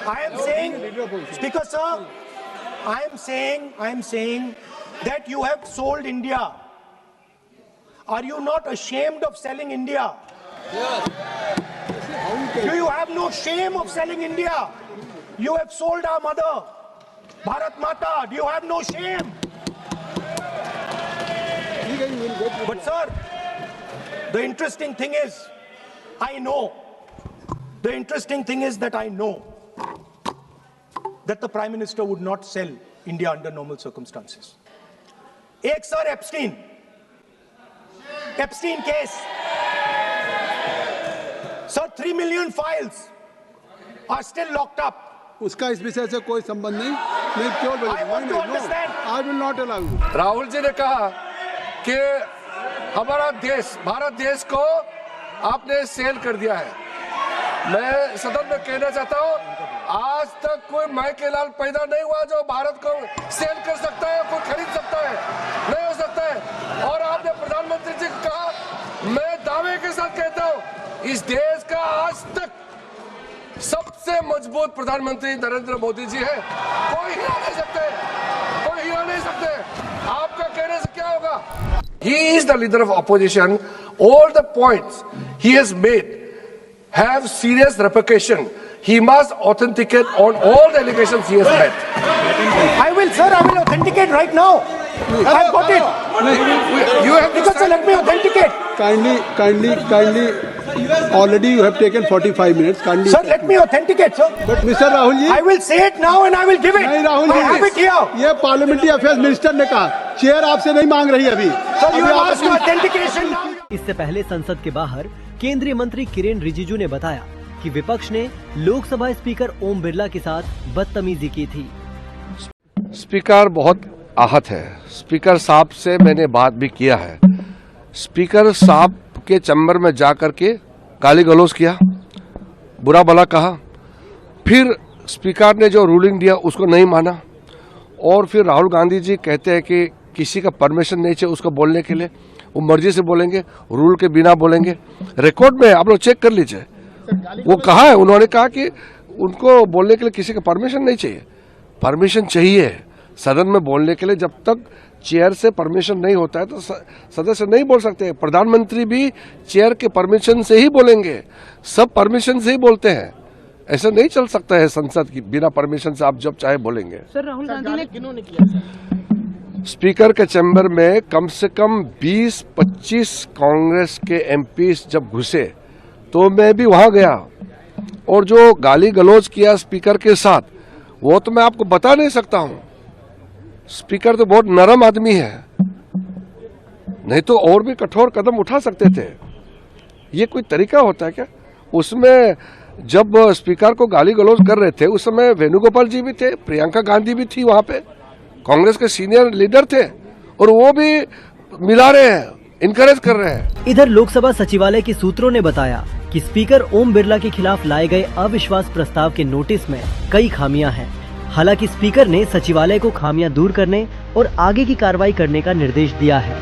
I am saying, Speaker sir, I am saying that you have sold India. Are you not ashamed of selling India? Do you have no shame of selling India? You have sold our mother, Bharat Mata. Do you have no shame? But sir, the interesting thing is, I know that the Prime Minister would not sell India under normal circumstances. एक sir Epstein case. Sir, 3 million files are still locked up. उसका इस विषय से कोई संबंध नहीं। मैं क्यों बोलूं? I want to understand. I will not allow you. Rahul ji ने कहा कि हमारा देश, भारत देश को आपने सेल कर दिया है। मैं सदन में कहना चाहता हूँ, आज तक कोई माई के लाल पैदा नहीं हुआ जो भारत को सेल कर सकता है, कोई खरीद सकता है, नहीं हो सकता है। और आपने प्रधानमंत्री जी को कहा, मैं दावे के साथ कहता हूँ, इस देश का आज तक सबसे मजबूत प्रधानमंत्री नरेंद्र मोदी जी है। कोई हिला नहीं सकते, कोई हिला नहीं सकते। आपका कहने से क्या होगा? He is the leader of opposition. All the points he has made have serious repercussion. He must authenticate on all the allegations he has made. I will authenticate right now. I've got it. You have to Because sir, let me authenticate. Kindly. Already you have taken 45 minutes. Kindly. Sir, let me authenticate, sir. But Mr. Rahul ji. I will say it now and I will give it. नहीं Rahul ji, I have it here. ये parliamentary affairs minister ने कहा, chair आपसे नहीं मांग रही अभी। Sir, you have asked for authentication now. इससे पहले संसद के बाहर केंद्रीय मंत्री किरेन रिजिजू ने बताया कि विपक्ष ने लोकसभा स्पीकर ओम बिरला के साथ बदतमीजी की थी। स्पीकर बहुत आहत है। स्पीकर साहब से मैंने बात भी किया है। स्पीकर साहब के चैम्बर में जाकर के गाली गलौज किया, बुरा भला कहा। फिर स्पीकर ने जो रूलिंग दिया उसको नहीं माना। और फिर राहुल गांधी जी कहते हैं कि किसी का परमिशन नहीं चाहिए उसको बोलने के लिए, वो मर्जी से बोलेंगे, रूल के बिना बोलेंगे। रिकॉर्ड में आप लोग चेक कर लीजिए, वो कहा है, उन्होंने कहा कि उनको बोलने के लिए किसी का परमिशन नहीं चाहिए। परमिशन चाहिए सदन में बोलने के लिए। जब तक चेयर से परमिशन नहीं होता है तो सदस्य नहीं बोल सकते। प्रधानमंत्री भी चेयर के परमिशन से ही बोलेंगे, सब परमिशन से ही बोलते हैं। ऐसा नहीं चल सकता है संसद की, बिना परमिशन से आप जब चाहे बोलेंगे। सर, राहुल गांधी ने किन्होंने किया सर? स्पीकर के चैम्बर में कम से कम 20-25 कांग्रेस के एमपीज जब घुसे तो मैं भी वहां गया, और जो गाली गलौज किया स्पीकर के साथ वो तो मैं आपको बता नहीं सकता हूं। स्पीकर तो बहुत नरम आदमी है, नहीं तो और भी कठोर कदम उठा सकते थे। ये कोई तरीका होता है क्या? उसमें जब स्पीकर को गाली गलौज कर रहे थे उस समय वेणुगोपाल जी भी थे, प्रियंका गांधी भी थी वहां पे, कांग्रेस के सीनियर लीडर थे, और वो भी मिला रहे हैं, इनकरेज कर रहे हैं। इधर लोकसभा सचिवालय के सूत्रों ने बताया कि स्पीकर ओम बिरला के खिलाफ लाए गए अविश्वास प्रस्ताव के नोटिस में कई खामियां हैं। हालांकि स्पीकर ने सचिवालय को खामियां दूर करने और आगे की कार्रवाई करने का निर्देश दिया है।